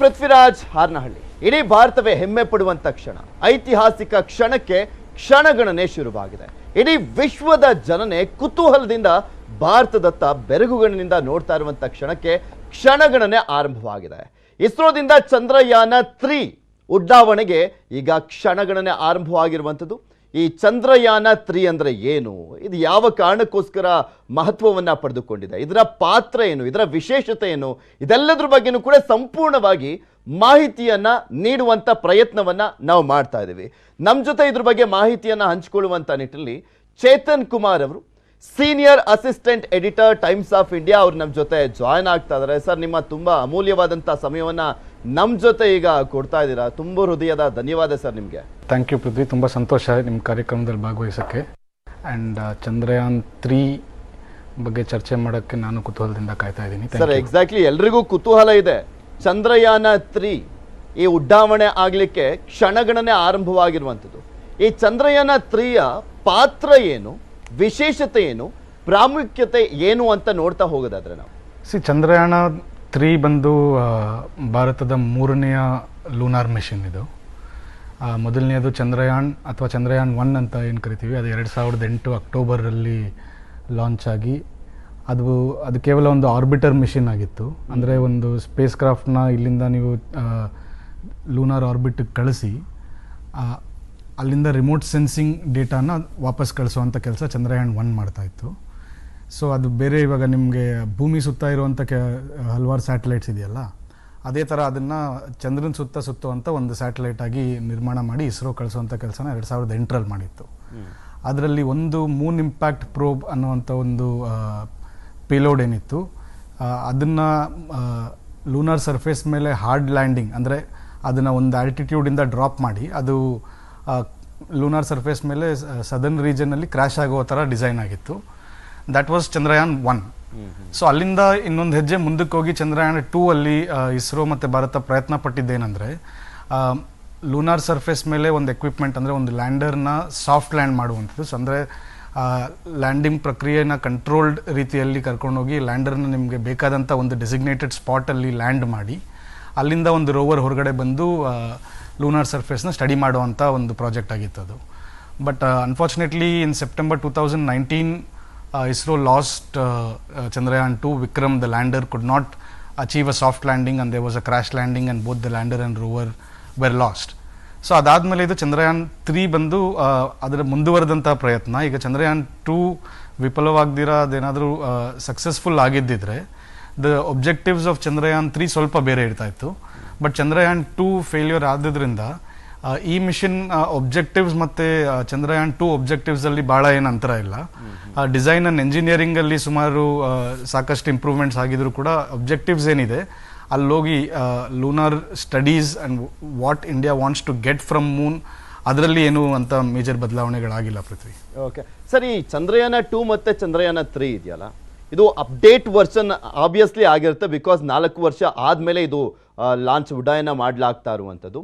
ಪೃಥ್ವಿರಾಜ್ ಹಾರ್ನಹಳ್ಳಿ ಇಡೀ ಭಾರತವೇ ಹೆಮ್ಮೆ ಪಡುವಂತ ಕ್ಷಣ, ಐತಿಹಾಸಿಕ ಕ್ಷಣಕ್ಕೆ ಕ್ಷಣಗಣನೆ ಶುರುವಾಗಿದೆ. ಇಡೀ ವಿಶ್ವದ ಜನನೆ ಕುತೂಹಲದಿಂದ ಭಾರತದತ್ತ ಬೆರಗುಗಣ್ಣಿನಿಂದ ನೋಡ್ತಾ ಇರುವಂತ ಕ್ಷಣಕ್ಕೆ ಕ್ಷಣಗಣನೆ ಆರಂಭವಾಗಿದೆ. ಇಸ್ರೋದಿಂದ ಚಂದ್ರಯಾನ 3 ಉಡ್ಡಾವಣೆಗೆ ಈಗ ಕ್ಷಣಗಣನೆ ಆರಂಭವಾಗಿರುವಂಥದ್ದು. ಈ ಚಂದ್ರಯಾನ 3 ಅಂದ್ರೆ ಏನು, ಇದು ಯಾವ ಕಾರಣಕ್ಕೋಸ್ಕರ ಮಹತ್ವವನ್ನ ಪಡೆದುಕೊಂಡಿದೆ, ಇದರ ಪಾತ್ರ ಏನು, ಇದರ ವಿಶೇಷತೆ ಏನು, ಇದೆಲ್ಲದರ ಬಗ್ಗೆನೂ ಕೂಡ ಸಂಪೂರ್ಣವಾಗಿ ಮಾಹಿತಿಯನ್ನ ನೀಡುವಂತ ಪ್ರಯತ್ನವನ್ನ ನಾವು ಮಾಡ್ತಾ ಇದ್ದೀವಿ. ನಮ್ಮ ಜೊತೆ ಇದ್ರ ಬಗ್ಗೆ ಮಾಹಿತಿಯನ್ನ ಹಂಚಿಕೊಳ್ಳುವಂತ ನಿಟ್ಟಿನಲ್ಲಿ ಚೇತನ್ ಕುಮಾರ್ ಅವರು, senior assistant editor times of India, ಅವರು ನಮ್ಮ ಜೊತೆ ಜಾಯ್ನ್ ಆಗ್ತಾ ಇದ್ದಾರೆ. ಸರ್, ನಿಮ್ಮ ತುಂಬಾ ಅಮೂಲ್ಯವಾದಂಥ ಸಮಯವನ್ನ ನಮ್ಮ ಜೊತೆ ಈಗ ಕೊಡ್ತಾ ಇದ್ದೀರಾ, ತುಂಬ ಹೃದಯದ ಧನ್ಯವಾದ ಸರ್ ನಿಮಗೆ. ಥ್ಯಾಂಕ್ ಯು ಪೃಥ್ವಿ, ತುಂಬ ಸಂತೋಷ ನಿಮ್ಮ ಕಾರ್ಯಕ್ರಮದಲ್ಲಿ ಭಾಗವಹಿಸೋಕ್ಕೆ. ಆ್ಯಂಡ್ ಚಂದ್ರಯಾನ್ 3 ಬಗ್ಗೆ ಚರ್ಚೆ ಮಾಡೋಕ್ಕೆ ನಾನು ಕುತೂಹಲದಿಂದ ಕಾಯ್ತಾ ಇದ್ದೀನಿ ಸರ್. ಎಕ್ಸಾಕ್ಟ್ಲಿ, ಎಲ್ರಿಗೂ ಕುತೂಹಲ ಇದೆ. ಚಂದ್ರಯಾನ 3 ಈ ಉಡ್ಡಾವಣೆ ಆಗಲಿಕ್ಕೆ ಕ್ಷಣಗಣನೆ ಆರಂಭವಾಗಿರುವಂಥದ್ದು. ಈ ಚಂದ್ರಯಾನ 3ಯ ಪಾತ್ರ ಏನು, ವಿಶೇಷತೆ ಏನು, ಪ್ರಾಮುಖ್ಯತೆ ಏನು ಅಂತ ನೋಡ್ತಾ ಹೋಗೋದಾದ್ರೆ ನಾವು ಚಂದ್ರಯಾನ 3 ಬಂದು ಭಾರತದ 3ನೆಯ ಲೂನಾರ್ ಮಿಷನ್. ಇದು ಮೊದಲನೆಯದು ಚಂದ್ರಯಾನ್ ಅಥವಾ ಚಂದ್ರಯಾನ್ 1 ಅಂತ ಏನು ಕರಿತೀವಿ, ಅದು 2008 ಅಕ್ಟೋಬರಲ್ಲಿ ಲಾಂಚ್ ಆಗಿ ಅದು ಕೇವಲ ಒಂದು ಆರ್ಬಿಟರ್ ಮಿಷನ್ ಆಗಿತ್ತು. ಅಂದರೆ ಒಂದು ಸ್ಪೇಸ್ ಕ್ರಾಫ್ಟ್ನ ಇಲ್ಲಿಂದ ನೀವು ಲೂನಾರ್ ಆರ್ಬಿಟ್ಗೆ ಕಳಿಸಿ ಅಲ್ಲಿಂದ ರಿಮೋಟ್ ಸೆನ್ಸಿಂಗ್ ಡೇಟಾನ ವಾಪಸ್ ಕಳಿಸುವಂಥ ಕೆಲಸ ಚಂದ್ರಯಾನ್ 1 ಮಾಡ್ತಾಯಿತ್ತು. ಸೊ ಅದು ಬೇರೆ, ಇವಾಗ ನಿಮಗೆ ಭೂಮಿ ಸುತ್ತ ಇರುವಂಥ ಹಲವಾರು ಸ್ಯಾಟಲೈಟ್ಸ್ ಇದೆಯಲ್ಲ, ಅದೇ ಥರ ಅದನ್ನು ಚಂದ್ರನ ಸುತ್ತುವಂಥ ಒಂದು ಸ್ಯಾಟಲೈಟ್ ಆಗಿ ನಿರ್ಮಾಣ ಮಾಡಿ ಇಸ್ರೋ ಕಳಿಸುವಂಥ ಕೆಲಸನ 2008ರಲ್ಲಿ ಮಾಡಿತ್ತು. ಅದರಲ್ಲಿ ಒಂದು ಮೂನ್ ಇಂಪ್ಯಾಕ್ಟ್ ಪ್ರೋಬ್ ಅನ್ನುವಂಥ ಒಂದು ಪೇಲೋಡ್ ಏನಿತ್ತು, ಅದನ್ನು ಲೂನಾರ್ ಸರ್ಫೇಸ್ ಮೇಲೆ ಹಾರ್ಡ್ ಲ್ಯಾಂಡಿಂಗ್, ಅಂದರೆ ಅದನ್ನು ಒಂದು ಆಲ್ಟಿಟ್ಯೂಡಿಂದ ಡ್ರಾಪ್ ಮಾಡಿ ಅದು ಲೂನಾರ್ ಸರ್ಫೇಸ್ ಮೇಲೆ ಸದರ್ನ್ ರೀಜನಲ್ಲಿ ಕ್ರ್ಯಾಶ್ ಆಗೋ ಥರ ಡಿಸೈನ್ ಆಗಿತ್ತು. That was Chandrayaan 1. ಸೊ ಅಲ್ಲಿಂದ ಇನ್ನೊಂದು ಹೆಜ್ಜೆ ಮುಂದಕ್ಕೆ ಹೋಗಿ ಚಂದ್ರಯಾನ 2 ಅಲ್ಲಿ ಇಸ್ರೋ ಮತ್ತು ಭಾರತ ಪ್ರಯತ್ನ ಪಟ್ಟಿದ್ದೇನೆಂದರೆ ಲೂನಾರ್ ಸರ್ಫೇಸ್ ಮೇಲೆ ಒಂದು ಎಕ್ವಿಪ್ಮೆಂಟ್, ಅಂದರೆ ಒಂದು ಲ್ಯಾಂಡರ್ನ ಸಾಫ್ಟ್ ಲ್ಯಾಂಡ್ ಮಾಡುವಂಥದ್ದು. ಸೊ ಅಂದರೆ ಲ್ಯಾಂಡಿಂಗ್ ಪ್ರಕ್ರಿಯೆನ ಕಂಟ್ರೋಲ್ಡ್ ರೀತಿಯಲ್ಲಿ ಕರ್ಕೊಂಡೋಗಿ ಲ್ಯಾಂಡರ್ನ ನಿಮಗೆ ಬೇಕಾದಂಥ ಒಂದು ಡೆಸಿಗ್ನೇಟೆಡ್ ಸ್ಪಾಟಲ್ಲಿ ಲ್ಯಾಂಡ್ ಮಾಡಿ ಅಲ್ಲಿಂದ ಒಂದು ರೋವರ್ ಹೊರಗಡೆ ಬಂದು ಲೂನಾರ್ ಸರ್ಫೇಸ್ನ ಸ್ಟಡಿ ಮಾಡುವಂಥ ಒಂದು ಪ್ರಾಜೆಕ್ಟ್ ಆಗಿತ್ತು ಅದು. But unfortunately in September 2019 ISRO lost Chandrayaan 2 Vikram. The lander could not achieve a soft landing and there was a crash landing and both the lander and rover were lost. So ಅದಾದಮೇಲೆ ಇದು ಚಂದ್ರಯಾನ್ 3 ಬಂದು ಅದರ ಮುಂದುವರೆದಂಥ ಪ್ರಯತ್ನ. ಈಗ ಚಂದ್ರಯಾನ್ 2 ವಿಫಲವಾಗದಿರೋ ಅದೇನಾದರೂ successful ಆಗಿದ್ದಿದ್ರೆ the objectives of Chandrayaan 3 ಸ್ವಲ್ಪ ಬೇರೆ ಇರ್ತಾ ಇತ್ತು. ಬಟ್ ಚಂದ್ರಯಾನ್ 2 ಫೇಲ್ಯೂರ್ ಆದ್ರಿಂದ ಈ ಮಿಷನ್ ಒಬ್ಜೆಕ್ಟಿವ್ಸ್ ಮತ್ತು ಚಂದ್ರಯಾನ್ 2 ಒಬ್ಜೆಕ್ಟಿವ್ಸಲ್ಲಿ ಭಾಳ ಏನು ಅಂತರ ಇಲ್ಲ. ಡಿಸೈನ್ ಆ್ಯಂಡ್ ಎಂಜಿನಿಯರಿಂಗಲ್ಲಿ ಸುಮಾರು ಸಾಕಷ್ಟು ಇಂಪ್ರೂವ್ಮೆಂಟ್ಸ್ ಆಗಿದ್ರು ಕೂಡ ಒಬ್ಜೆಕ್ಟಿವ್ಸ್ ಏನಿದೆ ಅಲ್ಲೋಗಿ lunar studies and what India wants to get from moon, ಅದರಲ್ಲಿ ಏನು ಅಂತ ಮೇಜರ್ ಬದಲಾವಣೆಗಳಾಗಿಲ್ಲ ಪೃಥ್ವಿ. ಓಕೆ ಸರ್, ಈ ಚಂದ್ರಯಾನ 2 ಮತ್ತು ಚಂದ್ರಯಾನ 3 ಇದೆಯಲ್ಲ, ಇದು ಅಪ್ಡೇಟ್ ವರ್ಷನ್ ಆಬ್ವಿಯಸ್ಲಿ ಆಗಿರುತ್ತೆ. ಬಿಕಾಸ್ 4 ವರ್ಷ ಆದಮೇಲೆ ಇದು ಲಾಂಚ್ ಉಡ್ಡಯನ ಮಾಡಲಾಗ್ತಾ ಇರುವಂಥದ್ದು.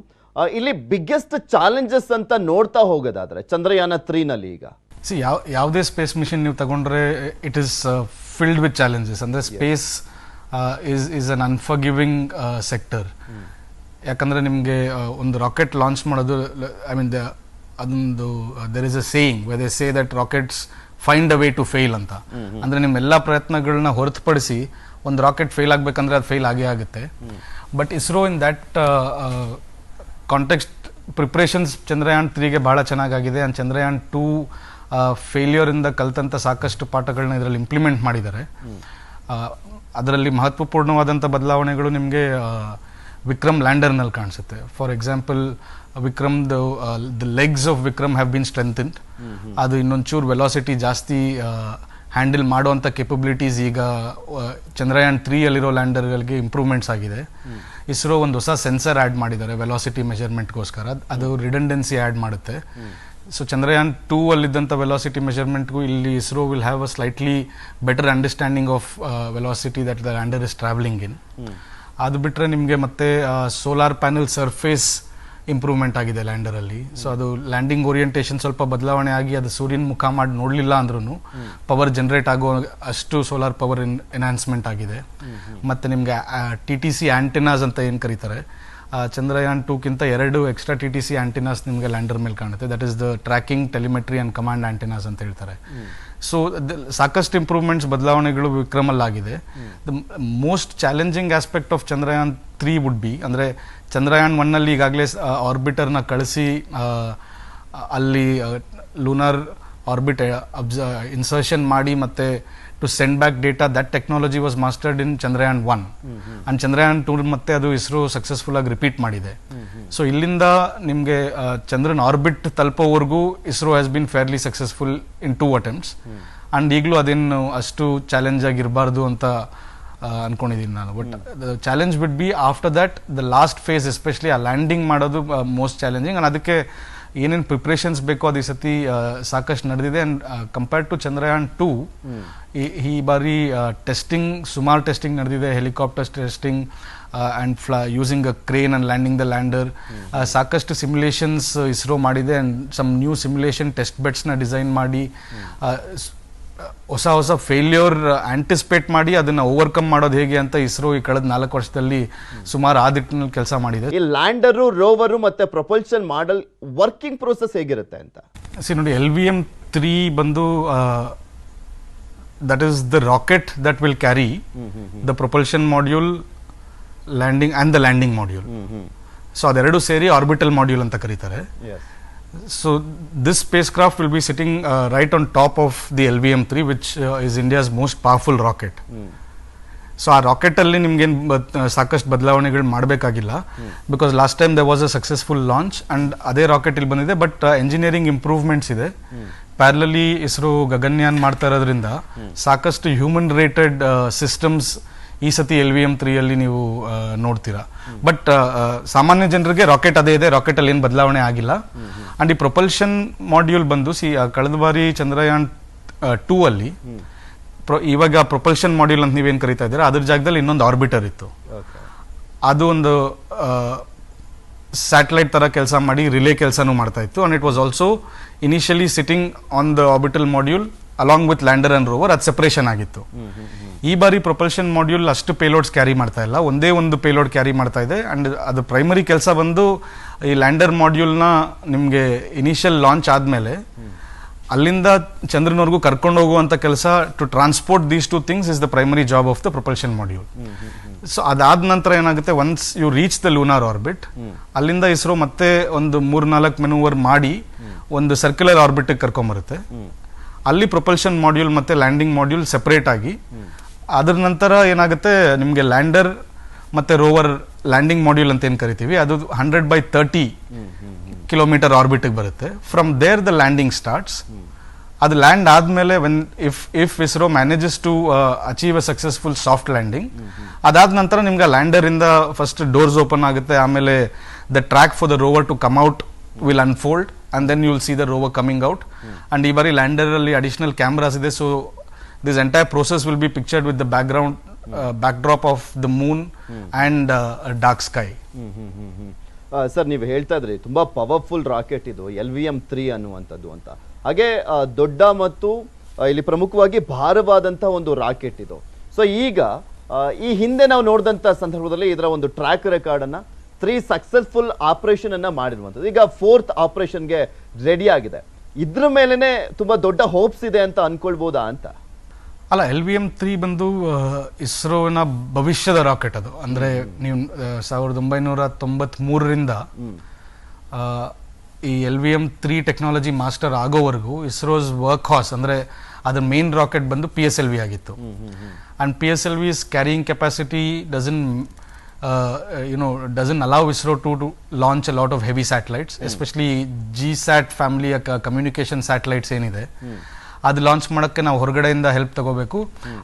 ಇಲ್ಲಿ ಬಿಗ್ಗೆಸ್ಟ್ ಚಾಲೆಂಜಸ್ ಅಂತ ನೋಡ್ತಾ ಹೋಗೋದಾದ್ರೆ ಚಂದ್ರಯಾನ 3ನಲ್ಲಿ ಈಗ ಯಾವುದೇ ಸ್ಪೇಸ್ ಮಿಷನ್ ನೀವು ತಗೊಂಡ್ರೆ it is filled with challenges. ಅಂದರೆ space is an unforgiving sector. ಯಾಕಂದರೆ ನಿಮಗೆ ಒಂದು ರಾಕೆಟ್ ಲಾಂಚ್ ಮಾಡೋದು, ಐ ಮೀನ್ ಅದೊಂದು there is a saying where they say that rockets find a way to fail ಅಂತ. ಅಂದರೆ ನಿಮ್ಮ ಎಲ್ಲ ಪ್ರಯತ್ನಗಳನ್ನ ಹೊರತುಪಡಿಸಿ ಒಂದು ರಾಕೆಟ್ ಫೇಲ್ ಆಗಬೇಕಂದ್ರೆ ಅದು ಫೇಲ್ ಆಗೇ ಆಗುತ್ತೆ. But ISRO in that context preparations Chandrayaan 3ಗೆ ಭಾಳ ಚೆನ್ನಾಗಾಗಿದೆ. ಆ್ಯಂಡ್ ಚಂದ್ರಯಾನ್ 2 ಫೇಲ್ಯೂರಿಂದ ಕಲಿತಂಥ ಸಾಕಷ್ಟು ಪಾಠಗಳನ್ನ ಇದರಲ್ಲಿ ಇಂಪ್ಲಿಮೆಂಟ್ ಮಾಡಿದ್ದಾರೆ. ಅದರಲ್ಲಿ ಮಹತ್ವಪೂರ್ಣವಾದಂಥ ಬದಲಾವಣೆಗಳು ನಿಮಗೆ ವಿಕ್ರಮ್ ಲ್ಯಾಂಡರ್ನಲ್ಲಿ ಕಾಣಿಸುತ್ತೆ. For example, Vikram the legs of Vikram have been strengthened. ಅದು ಇನ್ನೊಂಚೂರು ವೆಲಾಸಿಟಿ ಜಾಸ್ತಿ ಹ್ಯಾಂಡಲ್ ಮಾಡುವಂಥ ಕೆಪಬಿಲಿಟೀಸ್ ಈಗ ಚಂದ್ರಯಾನ್ 3ಯಲ್ಲಿರೋ ಲ್ಯಾಂಡರ್ಗಳಿಗೆ ಇಂಪ್ರೂವ್ಮೆಂಟ್ಸ್ ಆಗಿದೆ. ಇಸ್ರೋ ಒಂದು ಹೊಸ ಸೆನ್ಸರ್ ಆ್ಯಡ್ ಮಾಡಿದ್ದಾರೆ ವೆಲಾಸಿಟಿ ಮೆಜರ್ಮೆಂಟ್ಗೋಸ್ಕರ. ಅದು ರಿಡಂಡೆನ್ಸಿ ಆ್ಯಡ್ ಮಾಡುತ್ತೆ. ಸೊ ಚಂದ್ರಯಾನ್ 2 ಅಲ್ಲಿದ್ದಂಥ ವೆಲಾಸಿಟಿ ಮೆಜರ್ಮೆಂಟ್ಗೂ ಇಲ್ಲಿ ISRO will have a slightly better understanding of velocity that the lander is travelling in. ಅದು ಬಿಟ್ಟರೆ ನಿಮಗೆ ಮತ್ತೆ ಸೋಲಾರ್ ಪ್ಯಾನೆಲ್ ಸರ್ಫೇಸ್ ಇಂಪ್ರೂವ್ಮೆಂಟ್ ಆಗಿದೆ ಲ್ಯಾಂಡರಲ್ಲಿ. ಸೊ ಅದು ಲ್ಯಾಂಡಿಂಗ್ ಓರಿಯೆಂಟೇಷನ್ ಸ್ವಲ್ಪ ಬದಲಾವಣೆ ಆಗಿ ಅದು ಸೂರ್ಯನ ಮುಖ ಮಾಡಿ ನೋಡಲಿಲ್ಲ ಅಂದ್ರೂ ಪವರ್ ಜನರೇಟ್ ಆಗೋ ಅಷ್ಟು ಸೋಲಾರ್ ಪವರ್ ಎನ್ಹಾನ್ಸ್ಮೆಂಟ್ ಆಗಿದೆ. ಮತ್ತು ನಿಮಗೆ TTC ಆ್ಯಂಟಿನಾಸ್ ಅಂತ ಏನು ಕರೀತಾರೆ, ಚಂದ್ರಯಾನ್ 2ಕ್ಕಿಂತ 2 ಎಕ್ಸ್ಟ್ರಾ TTC ಆ್ಯಂಟಿನಾಸ್ ನಿಮಗೆ ಲ್ಯಾಂಡರ್ ಮೇಲೆ ಕಾಣುತ್ತೆ. That is the tracking, telemetry and command antennas ಅಂತ ಹೇಳ್ತಾರೆ. ಸೊ ಸಾಕಷ್ಟು ಇಂಪ್ರೂವ್ಮೆಂಟ್ಸ್, ಬದಲಾವಣೆಗಳು ವಿಕ್ರಮಲ್ಲಾಗಿದೆ. The most challenging aspect of Chandrayaan 3 would be, ಅಂದರೆ ಚಂದ್ರಯಾನ್ 1ನಲ್ಲಿ ಈಗಾಗಲೇ ಆರ್ಬಿಟರ್ನ ಕಳಿಸಿ ಅಲ್ಲಿ ಲೂನಾರ್ ಆರ್ಬಿಟ್ ಇನ್ಸರ್ಷನ್ ಮಾಡಿ ಮತ್ತು to send back data, that technology was mastered in Chandrayaan 1 and Chandrayaan 2 ಮತ್ತೆ ಅದು ಇಸ್ರೋ ಸಕ್ಸಸ್ಫುಲ್ ಆಗಿ ರಿಪೀಟ್ ಮಾಡಿದೆ. ಸೊ ಇಲ್ಲಿಂದ ನಿಮಗೆ ಚಂದ್ರನ್ ಆರ್ಬಿಟ್ ತಲುಪೋವರೆಗೂ ISRO has been fairly successful in 2 attempts and ಈಗಲೂ ಅದೇನು ಅಷ್ಟು ಚಾಲೆಂಜ್ ಆಗಿರಬಾರ್ದು ಅಂತ ಅನ್ಕೊಂಡಿದ್ದೀನಿ ನಾನು. But the challenge would be after that the last phase, especially ಆ ಲ್ಯಾಂಡಿಂಗ್ ಮಾಡೋದು ಮೋಸ್ಟ್ ಚಾಲೆಂಜಿಂಗ್. ಆ್ಯಂಡ್ ಅದಕ್ಕೆ ಏನೇನು ಪ್ರಿಪ್ರೇಷನ್ಸ್ ಬೇಕೋ ಅದು ಈ ಸತಿ ಸಾಕಷ್ಟು ನಡೆದಿದೆ. ಆ್ಯಂಡ್ ಕಂಪೇರ್ಡ್ ಟು ಚಂದ್ರಯಾನ್ 2 ಈ ಬಾರಿ ಟೆಸ್ಟಿಂಗ್, ಸುಮಾರು ಟೆಸ್ಟಿಂಗ್ ನಡೆದಿದೆ. Helicopters testing and using a crane and landing the lander. ಸಾಕಷ್ಟು ಸಿಮ್ಯುಲೇಷನ್ಸ್ ಇಸ್ರೋ ಮಾಡಿದೆ and some new simulation test ಬೆಡ್ಸ್ನ ಡಿಸೈನ್ ಮಾಡಿ ಹೊಸ ಫೇಲ್ಯೂರ್ ಆಂಟಿಸಿಪೇಟ್ ಮಾಡಿ ಅದನ್ನು ಓವರ್ಕಮ್ ಮಾಡೋದು ಹೇಗೆ ಅಂತ ಇಸ್ರೋ ಈ ಕಳೆದ 4 ವರ್ಷದಲ್ಲಿ ಸುಮಾರು ಆ ದಿಟ್ಟಿನಲ್ಲಿ ಕೆಲಸ ಮಾಡಿದೆ. ಈ ಲ್ಯಾಂಡರು, ರೋವರು ಮತ್ತೆ ಪ್ರೊಪಲ್ಷನ್ ಮಾಡಲ್ ವರ್ಕಿಂಗ್ ಪ್ರೋಸೆಸ್ ಹೇಗಿರುತ್ತೆ ಅಂತ ನೋಡಿ. LVM-3 ಬಂದು that is the rocket that will carry the propulsion module, landing and the landing module. So ಅದೆರಡು ಸೇರಿ ಆರ್ಬಿಟಲ್ ಮಾಡ್ಯೂಲ್ ಅಂತ ಕರೀತಾರೆ. So this spacecraft will be sitting right on top of the LVM-3, which is India's most powerful rocket. So ಆ ರಾಕೆಟಲ್ಲಿ ನಿಮ್ಗೇನು ಸಾಕಷ್ಟು ಬದಲಾವಣೆಗಳು ಮಾಡಬೇಕಾಗಿಲ್ಲ, because last time there was a successful launch and ಅದೇ ರಾಕೆಟ್ ಇಲ್ಲಿ ಬಂದಿದೆ. ಬಟ್ ಎಂಜಿನಿಯರಿಂಗ್ ಇಂಪ್ರೂವ್ಮೆಂಟ್ಸ್ ಇದೆ. ಪ್ಯಾರಲಲಿ ಇಸ್ರೋ ಗಗನ್ಯಾನ್ ಮಾಡ್ತಾ ಇರೋದ್ರಿಂದ ಸಾಕಷ್ಟು ಹ್ಯೂಮನ್ ರೇಟೆಡ್ ಸಿಸ್ಟಮ್ಸ್ ಈ ಸತಿ LVM-3ಯಲ್ಲಿ ನೀವು ನೋಡ್ತೀರಾ. ಬಟ್ ಸಾಮಾನ್ಯ ಜನರಿಗೆ ರಾಕೆಟ್ ಅದೇ ಇದೆ, ರಾಕೆಟಲ್ಲಿ ಏನು ಬದಲಾವಣೆ ಆಗಿಲ್ಲ. ಆ್ಯಂಡ್ ಈ ಪ್ರೊಪಲ್ಷನ್ ಮಾಡ್ಯೂಲ್ ಬಂದು ಕಳೆದ ಬಾರಿ ಚಂದ್ರಯಾನ್ 2 ಅಲ್ಲಿ ಇವಾಗ ಪ್ರೊಪಲ್ಷನ್ ಮಾಡ್ಯೂಲ್ ಅಂತ ನೀವೇನು ಕರಿತಾ ಇದ್ದೀರಾ, ಅದ್ರ ಜಾಗದಲ್ಲಿ ಇನ್ನೊಂದು ಆರ್ಬಿಟರ್ ಇತ್ತು. ಅದು ಒಂದು ಸ್ಯಾಟಲೈಟ್ ಥರ ಕೆಲಸ ಮಾಡಿ ರಿಲೇ ಕೆಲಸನೂ ಮಾಡ್ತಾ ಇತ್ತು. And it was also initially sitting on the orbital module along with lander and rover. ಅದು ಸೆಪರೇಷನ್ ಆಗಿತ್ತು. ಈ ಬಾರಿ ಪ್ರೊಪಲ್ಷನ್ ಮಾಡ್ಯೂಲ್ ಅಷ್ಟು ಪೇಲೋಡ್ಸ್ ಕ್ಯಾರಿ ಮಾಡ್ತಾ ಇಲ್ಲ, ಒಂದೇ ಒಂದು ಪೇಲೋಡ್ ಕ್ಯಾರಿ ಮಾಡ್ತಾ ಇದೆ. ಆ್ಯಂಡ್ ಅದು ಪ್ರೈಮರಿ ಕೆಲಸ ಬಂದು ಈ ಲ್ಯಾಂಡರ್ ಮಾಡ್ಯೂಲ್ನ ನಿಮಗೆ ಇನಿಷಿಯಲ್ ಲಾಂಚ್ ಆದಮೇಲೆ ಅಲ್ಲಿಂದ ಚಂದ್ರನವರೆಗೂ ಕರ್ಕೊಂಡು ಹೋಗುವಂಥ ಕೆಲಸ, to transport these 2 things is the primary job of the propulsion module. So ಅದಾದ ನಂತರ ಏನಾಗುತ್ತೆ, once you reach the lunar orbit, ಅಲ್ಲಿಂದ ಇಸ್ರೋ ಮತ್ತೆ ಒಂದು 3-4 ಮೆನೂವರ್ ಮಾಡಿ ಒಂದು ಸರ್ಕ್ಯುಲರ್ ಆರ್ಬಿಟಿಗೆ ಕರ್ಕೊಂಬರುತ್ತೆ. ಅಲ್ಲಿ ಪ್ರೊಪಲ್ಷನ್ ಮಾಡ್ಯೂಲ್ ಮತ್ತು ಲ್ಯಾಂಡಿಂಗ್ ಮಾಡ್ಯೂಲ್ ಸೆಪರೇಟ್ ಆಗಿ, ಅದ್ರ ನಂತರ ಏನಾಗುತ್ತೆ ನಿಮಗೆ ಲ್ಯಾಂಡರ್ ಮತ್ತು ರೋವರ್ ಲ್ಯಾಂಡಿಂಗ್ ಮಾಡ್ಯೂಲ್ ಅಂತ ಏನು ಕರಿತೀವಿ, ಅದು 100/30 ಕಿಲೋಮೀಟರ್ ಆರ್ಬಿಟಿಗೆ ಬರುತ್ತೆ. From there the landing starts. ಅದು ಲ್ಯಾಂಡ್ ಆದಮೇಲೆ if ISRO manages to achieve a successful soft landing, ಅದಾದ ನಂತರ ನಿಮ್ಗೆ ಲ್ಯಾಂಡರಿಂದ ಫಸ್ಟ್ ಡೋರ್ಸ್ ಓಪನ್ ಆಗುತ್ತೆ. ಆಮೇಲೆ the track for the rover to come out will unfold and then you will see the rover coming out. And ee bari lander alli additional cameras ide, so this entire process will be pictured with the background backdrop of the moon and a dark sky. Sir, ನೀವು ಹೇಳ್ತಾ ಇದ್ರಿ ತುಂಬಾ powerful rocket ಇದು LVM-3 ಅನ್ನುವಂಥದ್ದು ಅಂತ. ಹಾಗೆ ದೊಡ್ಡ ಮತ್ತು ಇಲ್ಲಿ ಪ್ರಮುಖವಾಗಿ ಭಾರವಾದಂಥ ಒಂದು ರಾಕೆಟ್ ಇದು. ಸೊ ಈಗ ಈ ಹಿಂದೆ ನಾವು ನೋಡಿದಂಥ ಸಂದರ್ಭದಲ್ಲಿ ಇದರ ಒಂದು ಟ್ರ್ಯಾಕ್ ರೆಕಾರ್ಡ್ ಅನ್ನ 3 ಸಕ್ಸಸ್ಫುಲ್ ಆಪರೇಷನ್ ಅನ್ನ ಮಾಡಿರುವಂಥದ್ದು. ಈಗ 4th ಆಪರೇಷನ್ಗೆ ರೆಡಿ ಆಗಿದೆ. ಇದ್ರ ಮೇಲೆನೆ ತುಂಬಾ ದೊಡ್ಡ ಹೋಪ್ಸ್ ಇದೆ ಅಂತ ಅನ್ಕೊಳ್ಬೋದಾ ಅಂತ? ಅಲ್ಲ, LVM-3 ಬಂದು ಇಸ್ರೋನ ಭವಿಷ್ಯದ ರಾಕೆಟ್. ಅದು ಅಂದರೆ ನೀವು 1993ರಿಂದ ಈ LVM-3 ಟೆಕ್ನಾಲಜಿ ಮಾಸ್ಟರ್ ಆಗೋವರೆಗೂ ಇಸ್ರೋಸ್ ವರ್ಕ್ ಹಾರ್ಸ್, ಅಂದರೆ ಅದ್ರ ಮೇನ್ ರಾಕೆಟ್ ಬಂದು PSLV ಆಗಿತ್ತು. And PSLV's carrying capacity doesn't allow ISRO to launch a lot of heavy satellites, especially GSAT family communication satellites ಏನಿದೆ ಅದು ಲಾಂಚ್ ಮಾಡೋಕ್ಕೆ ನಾವು ಹೊರಗಡೆಯಿಂದ ಹೆಲ್ಪ್ ತಗೋಬೇಕು.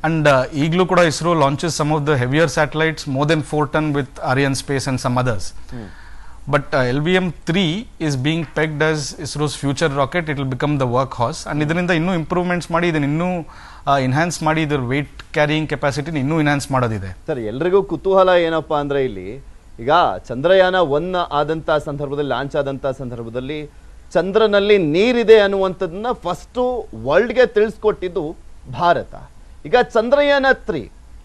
ಅಂಡ್ ಈಗಲೂ ಕೂಡ ISRO launches some of the heavier satellites more than 4 ton with Ariane Space and some others. But LVM-3 is being pegged as ISRO's future rocket. It will become the workhorse. And ಇದರಿಂದ ಇನ್ನೂ improvements ಮಾಡಿ ಇದನ್ನು ಇನ್ನೂ enhance ಮಾಡಿ ಇದರ wait carrying ಕೆಪಾಸಿಟಿನ ಇನ್ನೂ enhance ಮಾಡೋದಿದೆ. Sir, ಎಲ್ರಿಗೂ ಕುತೂಹಲ ಏನಪ್ಪಾ ಅಂದರೆ ಇಲ್ಲಿ ಈಗ ಚಂದ್ರಯಾನ 1 ಆದಂಥ ಸಂದರ್ಭದಲ್ಲಿ, ಲಾಂಚ್ ಆದಂಥ ಸಂದರ್ಭದಲ್ಲಿ ಚಂದ್ರನಲ್ಲಿ ನೀರಿದೆ ಅನ್ನುವಂಥದ್ದನ್ನ ಫಸ್ಟು ವರ್ಲ್ಡ್ಗೆ ತಿಳಿಸ್ಕೊಟ್ಟಿದ್ದು ಭಾರತ. ಈಗ ಚಂದ್ರಯಾನ 3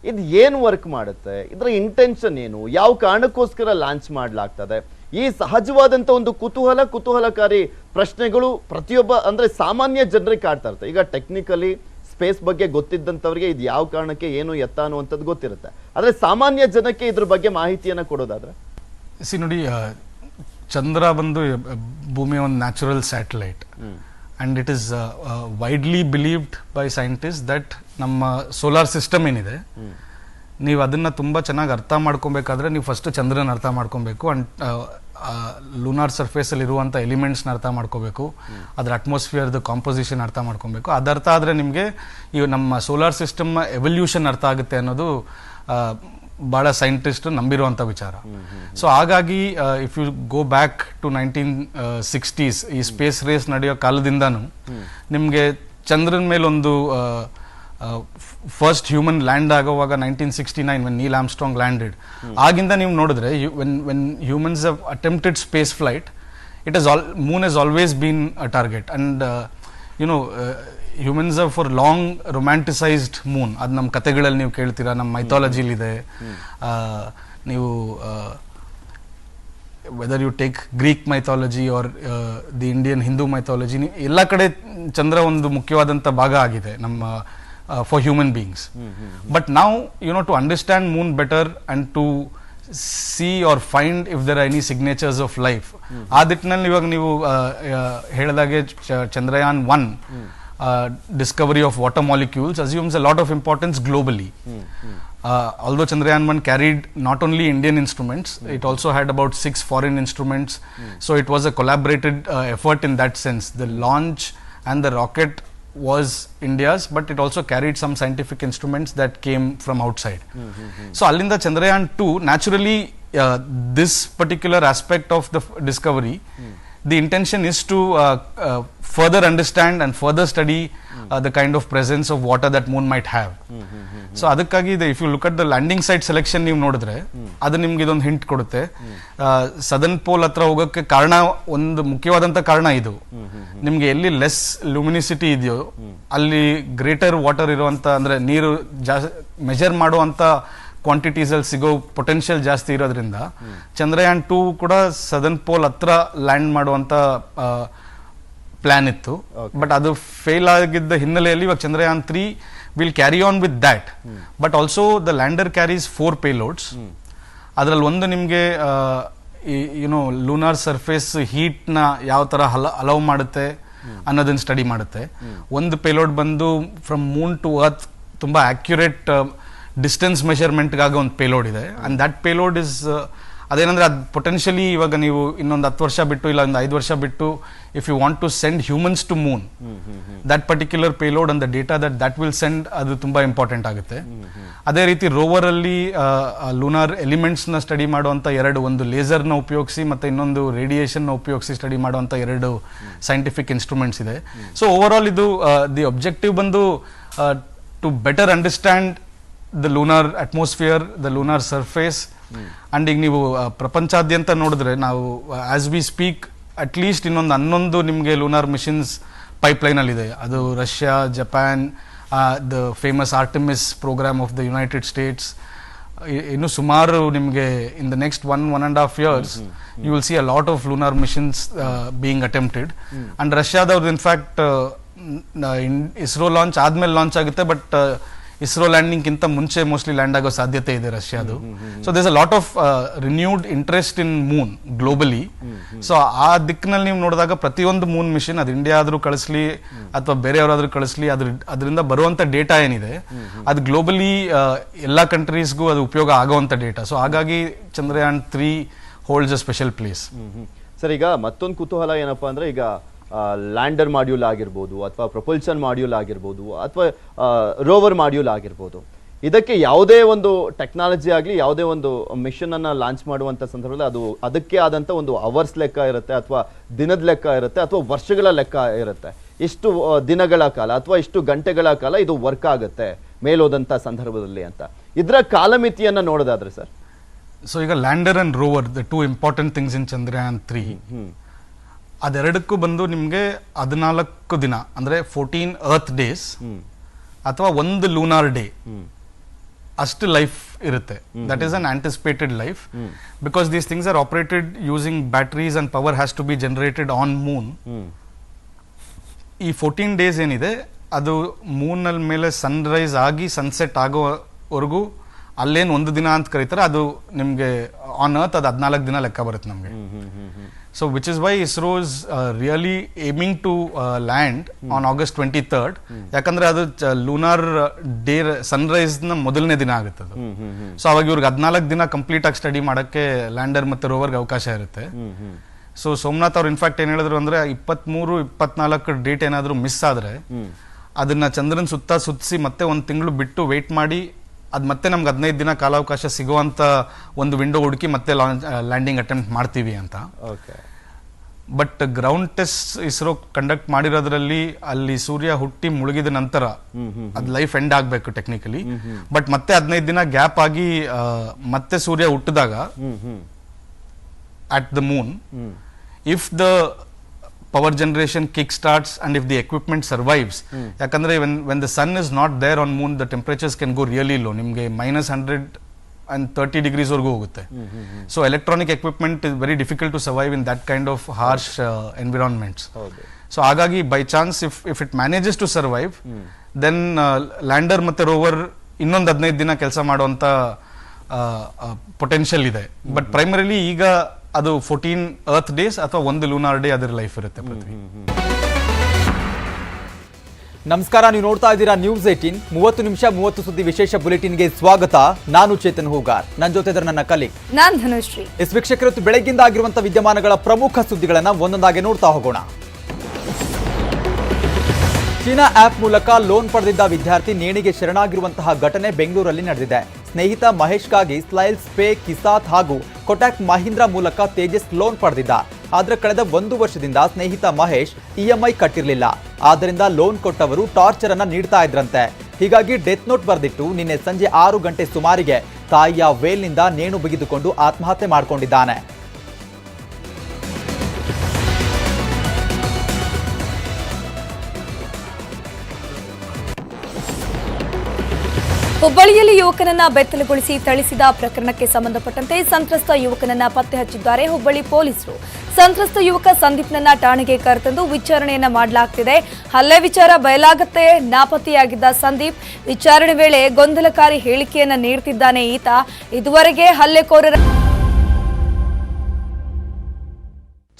ಇದು ಏನು ವರ್ಕ್ ಮಾಡುತ್ತೆ, ಇದರ ಇಂಟೆನ್ಷನ್ ಏನು, ಯಾವ ಕಾರಣಕ್ಕೋಸ್ಕರ ಲಾಂಚ್ ಮಾಡಲಾಗ್ತದೆ, ಈ ಸಹಜವಾದಂಥ ಒಂದು ಕುತೂಹಲಕಾರಿ ಪ್ರಶ್ನೆಗಳು ಪ್ರತಿಯೊಬ್ಬ ಅಂದರೆ ಸಾಮಾನ್ಯ ಜನರಿಗೆ ಕಾಡ್ತಾ ಇರುತ್ತೆ. ಈಗ ಟೆಕ್ನಿಕಲಿ ಸ್ಪೇಸ್ ಬಗ್ಗೆ ಗೊತ್ತಿದ್ದಂಥವ್ರಿಗೆ ಇದು ಯಾವ ಕಾರಣಕ್ಕೆ ಏನು ಎತ್ತ ಅನ್ನುವಂಥದ್ದು ಗೊತ್ತಿರುತ್ತೆ. ಆದರೆ ಸಾಮಾನ್ಯ ಜನಕ್ಕೆ ಇದ್ರ ಬಗ್ಗೆ ಮಾಹಿತಿಯನ್ನು ಕೊಡೋದಾದ್ರೆ ನೋಡಿ, ಚಂದ್ರ ಬಂದು ಭೂಮಿಯ ಒಂದು natural satellite and it is widely believed by scientist that ನಮ್ಮ ಸೋಲಾರ್ ಸಿಸ್ಟಮ್ ಏನಿದೆ, ನೀವು ಅದನ್ನು ತುಂಬ ಚೆನ್ನಾಗಿ ಅರ್ಥ ಮಾಡ್ಕೊಬೇಕಾದ್ರೆ ನೀವು ಫಸ್ಟ್ ಚಂದ್ರನ ಅರ್ಥ ಮಾಡ್ಕೊಬೇಕು ಆ್ಯಂಡ್ ಲೂನಾರ್ ಸರ್ಫೇಸಲ್ಲಿ ಇರುವಂಥ ಎಲಿಮೆಂಟ್ಸ್ನ ಅರ್ಥ ಮಾಡ್ಕೋಬೇಕು, ಅದರ ಅಟ್ಮಾಸ್ಫಿಯರ್ದು ಕಾಂಪೋಸಿಷನ್ ಅರ್ಥ ಮಾಡ್ಕೊಬೇಕು. ಅದು ಅರ್ಥ ಆದರೆ ನಿಮಗೆ ಇವು ನಮ್ಮ ಸೋಲಾರ್ ಸಿಸ್ಟಮ್ನ ಎವಲ್ಯೂಷನ್ ಅರ್ಥ ಆಗುತ್ತೆ ಅನ್ನೋದು ಭಾಳ ಸೈಂಟಿಸ್ಟ್ ನಂಬಿರುವಂಥ ವಿಚಾರ. ಸೊ ಹಾಗಾಗಿ if you go back to 1960s ಈ ಸ್ಪೇಸ್ ರೇಸ್ ನಡೆಯೋ ಕಾಲದಿಂದನೂ ನಿಮಗೆ ಚಂದ್ರನ ಮೇಲೊಂದು ಫಸ್ಟ್ ಹ್ಯೂಮನ್ ಲ್ಯಾಂಡ್ ಆಗುವಾಗ 1969 ವೆನ್ ನೀಲ್ ಆರ್ಮ್ಸ್ಟ್ರಾಂಗ್ ಲ್ಯಾಂಡೆಡ್, ಆಗಿಂದ ನೀವು ನೋಡಿದ್ರೆ when humans have attempted space flight, moon has always been a target and humans for long romanticised moon. ಅದು ನಮ್ಮ ಕತೆಗಳಲ್ಲಿ ನೀವು ಕೇಳ್ತೀರಾ, ನಮ್ಮ ಮೈಥಾಲಜಿಲಿದೆ. ನೀವು whether you take Greek mythology or the Indian Hindu mythology, ಎಲ್ಲ ಕಡೆ ಚಂದ್ರ ಒಂದು ಮುಖ್ಯವಾದಂಥ ಭಾಗ ಆಗಿದೆ ನಮ್ಮ for human beings. But now, to understand moon better and to see or find if there are any signatures of life, ಆ ದಿಟ್ಟಿನಲ್ಲಿ ಇವಾಗ ನೀವು ಹೇಳಿದಾಗೆ Chandrayaan 1 discovery of water molecules assumes a lot of importance globally. Although Chandrayaan 1 carried not only Indian instruments, it also had about 6 foreign instruments. So it was a collaborated effort in that sense. The launch and the rocket was India's, but it also carried some scientific instruments that came from outside. So Alinda Chandrayaan 2, naturally this particular aspect of the discovery, the intention is to further understand and further study the kind of presence of water that moon might have. So ಅದಕ್ಕಾಗಿ if you look at the landing site selection ನೀವು ನೋಡಿದ್ರೆ ಅದು ನಿಮ್ಗೆ ಇದೊಂದು hint ಕೊಡುತ್ತೆ. Southern pole ಹತ್ರ ಹೋಗೋಕ್ಕೆ ಕಾರಣ, ಒಂದು ಮುಖ್ಯವಾದಂಥ ಕಾರಣ ಇದು. ನಿಮ್ಗೆ ಎಲ್ಲಿ ಲೆಸ್ ಲುಮಿನಿಸಿಟಿ ಇದೆಯೋ ಅಲ್ಲಿ ಗ್ರೇಟರ್ ವಾಟರ್ ಇರುವಂಥ, ಅಂದರೆ ನೀರು ಮೆಜರ್ ಮಾಡುವಂಥ ಕ್ವಾಂಟಿಟೀಸ್ ಅಲ್ಲಿ ಸಿಗೋ ಪೊಟೆನ್ಷಿಯಲ್ ಜಾಸ್ತಿ ಇರೋದ್ರಿಂದ ಚಂದ್ರಯಾನ್ 2 ಕೂಡ ಸದರ್ನ್ ಪೋಲ್ ಹತ್ರ ಲ್ಯಾಂಡ್ ಮಾಡುವಂಥ ಪ್ಲಾನ್ ಇತ್ತು. ಬಟ್ ಅದು ಫೇಲ್ ಆಗಿದ್ದ ಹಿನ್ನೆಲೆಯಲ್ಲಿ ಇವಾಗ Chandrayaan 3 will carry on with that. But also the lander carries 4 payloads. ಅದರಲ್ಲಿ ಒಂದು ನಿಮಗೆ ಲೂನಾರ್ ಸರ್ಫೇಸ್ ಹೀಟ್ನ ಯಾವ ಥರ ಅಲೌ ಮಾಡುತ್ತೆ ಅನ್ನೋದನ್ನ ಸ್ಟಡಿ ಮಾಡುತ್ತೆ. ಒಂದು ಪೇಲೋಡ್ ಬಂದು ಫ್ರಮ್ ಮೂನ್ ಟು ಅರ್ತ್ ತುಂಬ ಆಕ್ಯುರೇಟ್ ಡಿಸ್ಟೆನ್ಸ್ ಮೆಷರ್ಮೆಂಟ್ಗಾಗಿ ಒಂದು ಪೇಲೋಡ್ ಇದೆ. ಆ್ಯಂಡ್ ದಟ್ ಪೇಲೋಡ್ ಇಸ್ ಅದೇನಂದ್ರೆ ಅದು ಪೊಟೆನ್ಷಿಯಲಿ ಇವಾಗ ನೀವು ಇನ್ನೊಂದು 10 ವರ್ಷ ಬಿಟ್ಟು ಇಲ್ಲ ಒಂದು 5 ವರ್ಷ ಬಿಟ್ಟು if you want to send humans to moon, that particular payload and the data that will send, ಅದು ತುಂಬ ಇಂಪಾರ್ಟೆಂಟ್ ಆಗುತ್ತೆ. ಅದೇ ರೀತಿ ರೋವರಲ್ಲಿ ಲೂನಾರ್ ಎಲಿಮೆಂಟ್ಸ್ನ ಸ್ಟಡಿ ಮಾಡುವಂಥ ಒಂದು ಲೇಸರ್ನ ಉಪಯೋಗಿಸಿ ಮತ್ತು ಇನ್ನೊಂದು ರೇಡಿಯೇಷನ್ನ ಉಪಯೋಗಿಸಿ ಸ್ಟಡಿ ಮಾಡುವಂಥ 2 ಸೈಂಟಿಫಿಕ್ ಇನ್ಸ್ಟ್ರೂಮೆಂಟ್ಸ್ ಇದೆ. ಸೊ ಓವರ್ ಆಲ್ ಇದು ದಿ ಒಬ್ಜೆಕ್ಟಿವ್ ಬಂದು to better understand the lunar atmosphere, the lunar surface. And ಈಗ ನೀವು ಪ್ರಪಂಚಾದ್ಯಂತ ನೋಡಿದ್ರೆ ನಾವು ಆಸ್ ವಿ ಸ್ಪೀಕ್ ಅಟ್ಲೀಸ್ಟ್ ಇನ್ನೊಂದು 11 ನಿಮಗೆ ಲೂನಾರ್ ಮಿಷನ್ಸ್ ಪೈಪ್ಲೈನಲ್ಲಿದೆ. ಅದು Russia, Japan, the famous Artemis programme of the United States. ಇನ್ನು ಸುಮಾರು ನಿಮಗೆ in the next 1.5 years you will see a lot of lunar missions being attempted. And ರಷ್ಯಾದವ್ರದ್ದು in fact ISRO launch ಆದ್ಮೇಲೆ launch ಆಗುತ್ತೆ, ಬಟ್ ಇಸ್ರೋ ಲ್ಯಾಂಡಿಂಗ್ಗಿಂತ ಮುಂಚೆ ಮೋಸ್ಟ್ಲಿ ಲ್ಯಾಂಡ್ ಆಗೋ ಸಾಧ್ಯತೆ ಇದೆ ರಷ್ಯಾದು. So there's a lot of renewed interest in moon globally. So ಆ ದಿಕ್ಕಿನಲ್ಲಿ ನೀವು ನೋಡಿದಾಗ ಪ್ರತಿಯೊಂದು ಮೂನ್ ಮಿಷನ್, ಅದು ಇಂಡಿಯಾ ಆದರೂ ಕಳಿಸ್ಲಿ ಅಥವಾ ಬೇರೆಯವರಾದ್ರೂ ಕಳಿಸ್ಲಿ, ಅದರಿಂದ ಬರುವಂಥ ಡೇಟಾ ಏನಿದೆ ಅದು ಗ್ಲೋಬಲಿ ಎಲ್ಲ ಕಂಟ್ರೀಸ್ಗೂ ಅದು ಉಪಯೋಗ ಆಗೋವಂಥ ಡೇಟಾ. ಸೊ ಹಾಗಾಗಿ Chandrayaan 3 holds a special place. Sir, ಈಗ ಮತ್ತೊಂದು ಕುತೂಹಲ ಏನಪ್ಪಾ ಅಂದರೆ, ಈಗ ಲ್ಯಾಂಡರ್ ಮಾಡ್ಯೂಲ್ ಆಗಿರ್ಬೋದು ಅಥವಾ ಪ್ರೊಪಲ್ಷನ್ ಮಾಡ್ಯೂಲ್ ಆಗಿರ್ಬೋದು ಅಥವಾ ರೋವರ್ ಮಾಡ್ಯೂಲ್ ಆಗಿರ್ಬೋದು, ಇದಕ್ಕೆ ಯಾವುದೇ ಒಂದು ಟೆಕ್ನಾಲಜಿ ಆಗಲಿ ಯಾವುದೇ ಒಂದು ಮಿಷನನ್ನು ಲಾಂಚ್ ಮಾಡುವಂಥ ಸಂದರ್ಭದಲ್ಲಿ ಅದಕ್ಕೆ ಆದಂಥ ಒಂದು ಅವರ್ಸ್ ಲೆಕ್ಕ ಇರುತ್ತೆ ಅಥವಾ ದಿನದ ಲೆಕ್ಕ ಇರುತ್ತೆ ಅಥವಾ ವರ್ಷಗಳ ಲೆಕ್ಕ ಇರುತ್ತೆ. ಇಷ್ಟು ದಿನಗಳ ಕಾಲ ಅಥವಾ ಇಷ್ಟು ಗಂಟೆಗಳ ಕಾಲ ಇದು ವರ್ಕ್ ಆಗುತ್ತೆ ಮೇಲೋದಂಥ ಸಂದರ್ಭದಲ್ಲಿ ಅಂತ. ಇದರ ಕಾಲಮಿತಿಯನ್ನು ನೋಡೋದಾದ್ರೆ ಸರ್, ಸೊ ಈಗ lander and rover the 2 important things in Chandrayaan 3 ಅದೆರಡಕ್ಕೂ ಬಂದು ನಿಮಗೆ 14 ದಿನ ಅಂದ್ರೆ 14 ಅರ್ತ್ ಡೇಸ್ ಅಥವಾ 1 ಲೂನಾರ್ ಡೇ ಅಷ್ಟು ಲೈಫ್ ಇರುತ್ತೆ. That is an anticipated life because these things are operated using batteries and power has to be generated on moon. ಈ 14 days ಏನಿದೆ ಅದು ಮೂನ್ ಅಲ್ಲಿ ಮೇಲೆ ಸನ್ರೈಸ್ ಆಗಿ ಸನ್ಸೆಟ್ ಆಗೋವರೆಗೂ ಅಲ್ಲೇನು 1 ದಿನ ಅಂತ ಕರೀತಾರೆ, ಅದು ನಿಮಗೆ ಆನ್ ಅರ್ತ್ ಅದು 14 ದಿನ ಲೆಕ್ಕ ಬರುತ್ತೆ ನಮಗೆ. So which is why ISRO is really aiming to land on August 23rd. ಯಾಕಂದ್ರೆ ಅದು ಲೂನಾರ್ ಡೇ ಸನ್ರೈಸ್ ನ ಮೊದಲನೇ ದಿನ ಆಗುತ್ತೆ ಅದು. ಸೊ ಅವಾಗ ಇವ್ರಿಗೆ 14 ದಿನ ಕಂಪ್ಲೀಟ್ ಆಗಿ ಸ್ಟಡಿ ಮಾಡಕ್ಕೆ ಲ್ಯಾಂಡರ್ ಮತ್ತೆ ರೋವರ್ಗೆ ಅವಕಾಶ ಇರುತ್ತೆ. ಸೊ ಸೋಮನಾಥ್ ಅವ್ರು ಇನ್ಫ್ಯಾಕ್ಟ್ ಏನ್ ಹೇಳಿದ್ರು ಅಂದ್ರೆ 23-24 ಡೇಟ್ ಏನಾದ್ರು ಮಿಸ್ ಆದ್ರೆ ಅದನ್ನ ಚಂದ್ರನ್ ಸುತ್ತಿಸಿ ಮತ್ತೆ 1 ತಿಂಗಳು ಬಿಟ್ಟು ವೇಟ್ ಮಾಡಿ ಅದ್ ಮತ್ತೆ ನಮ್ಗೆ 15 ದಿನ ಕಾಲಾವಕಾಶ ಸಿಗುವಂತ ಒಂದು ವಿಂಡೋ ಹುಡುಕಿ ಮತ್ತೆ ಲ್ಯಾಂಡಿಂಗ್ ಅಟೆಂಪ್ಟ್ ಮಾಡ್ತೀವಿ ಅಂತ. But ground test ISRO conduct ಮಾಡಿರೋದ್ರಲ್ಲಿ ಅಲ್ಲಿ ಸೂರ್ಯ ಹುಟ್ಟಿ ಮುಳುಗಿದ ನಂತರ ಅದ್ ಲೈಫ್ ಎಂಡ್ ಆಗ್ಬೇಕು ಟೆಕ್ನಿಕಲಿ. ಬಟ್ ಮತ್ತೆ 15 ದಿನ ಗ್ಯಾಪ್ ಆಗಿ ಮತ್ತೆ ಸೂರ್ಯ ಹುಟ್ಟಿದಾಗ at the moon, if the power generation kick starts and if the equipment survives, yakandre when the sun is not there on moon, the temperatures can go really low, nimge -130 degrees vargu hogutte. So electronic equipment is very difficult to survive in that kind of harsh environments. So agagi by chance if it manages to survive, then lander ಮತ್ತೆ rover ಇನ್ನೊಂದು 15 ದಿನ ಕೆಲಸ ಮಾಡುವಂತ potential ಇದೆ. But primarily ಈಗ ಅದು 14 earth days ಅಥವಾ 1 lunar day ಅದರ ಲೈಫ್ ಇರುತ್ತೆ ಪೃಥ್ವಿ. ನಮಸ್ಕಾರ, ನೀವು ನೋಡ್ತಾ ಇದ್ದೀರಾ ನ್ಯೂಸ್ 18. 30 ನಿಮಿಷ 30 ಸುದ್ದಿ ವಿಶೇಷ ಬುಲೆಟಿನ್ಗೆ ಸ್ವಾಗತ. ನಾನು ಚೇತನ್ ಹೂಗಾರ್, ನನ್ನ ಜೊತೆ ಇದ್ದಾರೆ ನನ್ನ ಕಲೀಗ್ ನಾನು ಧನುಶ್ರೀ. ವೀಕ್ಷಕರು, ಬೆಳಗ್ಗಿಂದ ಆಗಿರುವಂತಹ ವಿದ್ಯಮಾನಗಳ ಪ್ರಮುಖ ಸುದ್ದಿಗಳನ್ನ ಒಂದೊಂದಾಗಿ ನೋಡ್ತಾ ಹೋಗೋಣ. ಚೀನಾ ಆಪ್ ಮೂಲಕ ಲೋನ್ ಪಡೆದಿದ್ದ ವಿದ್ಯಾರ್ಥಿ ನೇಣಿಗೆ ಶರಣಾಗಿರುವಂತಹ ಘಟನೆ ಬೆಂಗಳೂರಲ್ಲಿ ನಡೆದಿದೆ. ಸ್ನೇಹಿತ ಮಹೇಶ್ಗಾಗಿ ಸ್ಲೈಲ್ಸ್ ಪೇ, ಕಿಸಾತ್ ಹಾಗೂ ಕೊಟ್ಯಾಕ್ ಮಹೀಂದ್ರಾ ಮೂಲಕ ತೇಜಸ್ ಲೋನ್ ಪಡೆದಿದ್ದ. ಆದರೆ ಕಳೆದ 1 ವರ್ಷದಿಂದ ಸ್ನೇಹಿತ ಮಹೇಶ್ EMI ಕಟ್ಟಿರಲಿಲ್ಲ. ಆದ್ದರಿಂದ ಲೋನ್ ಕೊಟ್ಟವರು ಟಾರ್ಚರ್ ಅನ್ನ ನೀಡ್ತಾ ಇದ್ರಂತೆ. ಹೀಗಾಗಿ ಡೆತ್ ನೋಟ್ ಬರೆದಿಟ್ಟು ನಿನ್ನೆ ಸಂಜೆ 6 ಗಂಟೆ ಸುಮಾರಿಗೆ ತಾಯಿಯ ವೇಲ್ನಿಂದ ನೇಣು ಬಿಗಿದುಕೊಂಡು ಆತ್ಮಹತ್ಯೆ ಮಾಡಿಕೊಂಡಿದ್ದಾನೆ. ಹುಬ್ಬಳ್ಳಿಯಲ್ಲಿ ಯುವಕನನ್ನ ಬೆತ್ತಲುಗೊಳಿಸಿ ಥಳಿಸಿದ ಪ್ರಕರಣಕ್ಕೆ ಸಂಬಂಧಪಟ್ಟಂತೆ ಸಂತ್ರಸ್ತ ಯುವಕನನ್ನ ಪತ್ತೆ ಹಚ್ಚಿದ್ದಾರೆ ಹುಬ್ಬಳ್ಳಿ ಪೊಲೀಸರು. ಸಂತ್ರಸ್ತ ಯುವಕ ಸಂದೀಪ್ನನ್ನ ಠಾಣೆಗೆ ಕರೆತಂದು ವಿಚಾರಣೆಯನ್ನ ಮಾಡಲಾಗ್ತಿದೆ. ಹಲ್ಲೆ ವಿಚಾರ ಬಯಲಾಗತ್ತೆ. ನಾಪತ್ತೆಯಾಗಿದ್ದ ಸಂದೀಪ್ ವಿಚಾರಣೆ ವೇಳೆ ಗೊಂದಲಕಾರಿ ಹೇಳಿಕೆಯನ್ನ ನೀಡುತ್ತಿದ್ದಾನೆ. ಈತ ಇದುವರೆಗೆ ಹಲ್ಲೆಕೋರರ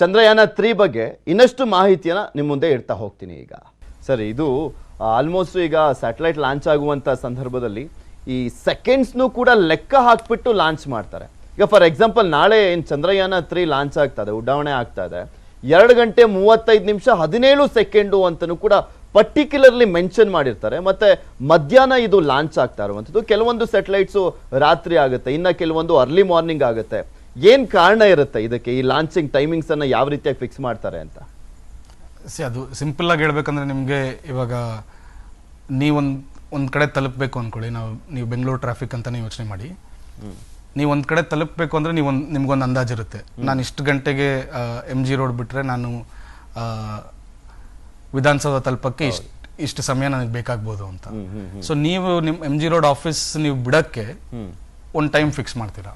ಚಂದ್ರಯಾನ 3 ಬಗ್ಗೆ ಇನ್ನಷ್ಟು ಮಾಹಿತಿಯನ್ನ ನಿಮ್ಮ ಮುಂದೆ ಇಡ್ತಾ ಹೋಗ್ತೀನಿ. ಈಗ ಸರಿ, ಇದು ಆಲ್ಮೋಸ್ಟ್ ಈಗ ಸ್ಯಾಟಲೈಟ್ ಲಾಂಚ್ ಆಗುವಂಥ ಸಂದರ್ಭದಲ್ಲಿ ಈ ಸೆಕೆಂಡ್ಸ್ನು ಕೂಡ ಲೆಕ್ಕ ಹಾಕ್ಬಿಟ್ಟು ಲಾಂಚ್ ಮಾಡ್ತಾರೆ. ಈಗ ಫಾರ್ ಎಕ್ಸಾಂಪಲ್ ನಾಳೆ ಏನು ಚಂದ್ರಯಾನ 3 ಲಾಂಚ್ ಆಗ್ತಾ ಇದೆ, ಉಡಾವಣೆ ಆಗ್ತಾ ಇದೆ, 2 ಗಂಟೆ 35 ನಿಮಿಷ 17 ಸೆಕೆಂಡು ಅಂತಲೂ ಕೂಡ ಪರ್ಟಿಕ್ಯುಲರ್ಲಿ ಮೆನ್ಷನ್ ಮಾಡಿರ್ತಾರೆ. ಮತ್ತೆ ಮಧ್ಯಾಹ್ನ ಇದು ಲಾಂಚ್ ಆಗ್ತಾ ಇರುವಂಥದ್ದು. ಕೆಲವೊಂದು ಸ್ಯಾಟಲೈಟ್ಸು ರಾತ್ರಿ ಆಗುತ್ತೆ, ಇನ್ನು ಕೆಲವೊಂದು ಅರ್ಲಿ ಮಾರ್ನಿಂಗ್ ಆಗುತ್ತೆ. ಏನು ಕಾರಣ ಇರುತ್ತೆ ಇದಕ್ಕೆ? ಈ ಲಾಂಚಿಂಗ್ ಟೈಮಿಂಗ್ಸನ್ನು ಯಾವ ರೀತಿಯಾಗಿ ಫಿಕ್ಸ್ ಮಾಡ್ತಾರೆ ಅಂತ? ಅದು ಸಿಂಪಲ್ ಆಗಿ ಹೇಳ್ಬೇಕಂದ್ರೆ ನಿಮಗೆ ಇವಾಗ ಒಂದು ಕಡೆ ತಲುಪಬೇಕು ಅಂದ್ಕೊಳ್ಳಿ. ನೀವು ಬೆಂಗಳೂರು ಟ್ರಾಫಿಕ್ ಅಂತಾನೆ ಯೋಚನೆ ಮಾಡಿ. ನೀವು ಒಂದು ಕಡೆ ತಲುಪಬೇಕು ಅಂದರೆ ನಿಮ್ಗೊಂದು ಅಂದಾಜು ಇರುತ್ತೆ. ನಾನು ಇಷ್ಟು ಗಂಟೆಗೆ MG ರೋಡ್ ಬಿಟ್ಟರೆ ನಾನು ವಿಧಾನಸೌಧ ತಲುಪಕ್ಕೆ ಇಷ್ಟು ಸಮಯ ನನಗೆ ಬೇಕಾಗ್ಬೋದು ಅಂತ. ಸೊ ನೀವು ನಿಮ್ಮ MG ರೋಡ್ ಆಫೀಸ್ ನೀವು ಬಿಡಕ್ಕೆ ಒಂದು ಟೈಮ್ ಫಿಕ್ಸ್ ಮಾಡ್ತೀರಾ.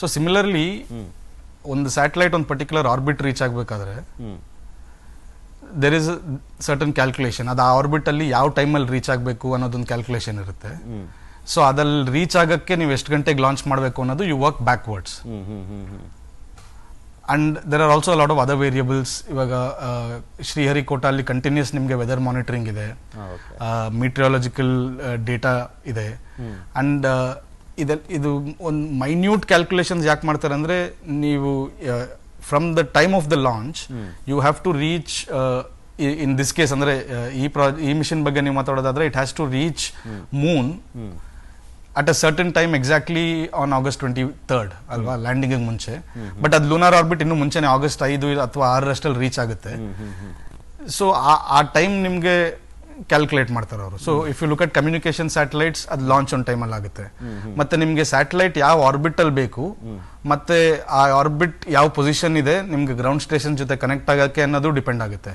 ಸೊ ಸಿಮಿಲರ್ಲಿ ಒಂದು ಸ್ಯಾಟಲೈಟ್ ಒಂದು ಪರ್ಟಿಕ್ಯುಲರ್ ಆರ್ಬಿಟ್ ರೀಚ್ ಆಗಬೇಕಾದ್ರೆ ದೇರ್ ಇಸ್ ಸರ್ಟನ್ ಕ್ಯಾಲ್ಕುಲೇಷನ್. ಅದು ಆ ಆರ್ಬಿಟ್ ಅಲ್ಲಿ ಯಾವ ಟೈಮಲ್ಲಿ ರೀಚ್ ಆಗಬೇಕು ಅನ್ನೋದೊಂದು ಕ್ಯಾಲ್ಕುಲೇಷನ್ ಇರುತ್ತೆ. ಸೊ ಅದಲ್ಲಿ ರೀಚ್ ಆಗಕ್ಕೆ ನೀವು ಎಷ್ಟು ಗಂಟೆಗೆ ಲಾಂಚ್ ಮಾಡಬೇಕು ಅನ್ನೋದು you work backwards. And there are also lot of other variables. ಇವಾಗ ಶ್ರೀಹರಿಕೋಟ ಅಲ್ಲಿ ಕಂಟಿನ್ಯೂಸ್ ನಿಮಗೆ ವೆದರ್ ಮಾನಿಟರಿಂಗ್ ಇದೆ, ಮೀಟ್ರಿಯಾಲಜಿಕಲ್ ಡೇಟಾ ಇದೆ. ಅಂಡ್ ಇದು ಒಂದು ಮೈನ್ಯೂಟ್ ಕ್ಯಾಲ್ಕುಲೇಷನ್ಸ್ ಯಾಕೆ ಮಾಡ್ತಾರೆ ಅಂದರೆ, ನೀವು from the time of the launch you have to reach in this case andre ee mission ಬಗ್ಗೆ ನೀವು ಮಾತಾಡೋದಾದ್ರೆ it has to reach moon at a certain time exactly on August 23rd ಅಲ್ವಾ, landing ಮುಂಚೆ. But ಅದು lunar orbit ಇನ್ನು ಮುಂಚೆನೆ August 5 ಅಥವಾ 6 ಅಷ್ಟಲ್ಲಿ reach ಆಗುತ್ತೆ. ಸೊ ಆ ಟೈಮ್ ನಿಮಗೆ ಕ್ಯಾಲ್ಕುಲೇಟ್ ಮಾಡ್ತಾರೆ ಅವರು. So if you look at communication satellites ಅದು ಲಾಂಚ್ ಆನ್ ಟೈಮಲ್ಲಿ ಆಗುತ್ತೆ. ಮತ್ತೆ ನಿಮಗೆ ಸ್ಯಾಟಲೈಟ್ ಯಾವ ಆರ್ಬಿಟಲ್ ಬೇಕು ಮತ್ತೆ ಆ ಆರ್ಬಿಟ್ ಯಾವ ಪೊಸಿಷನ್ ಇದೆ ನಿಮ್ಗೆ ಗ್ರೌಂಡ್ ಸ್ಟೇಷನ್ ಜೊತೆ ಕನೆಕ್ಟ್ ಆಗಕ್ಕೆ ಅನ್ನೋದು ಡಿಪೆಂಡ್ ಆಗುತ್ತೆ.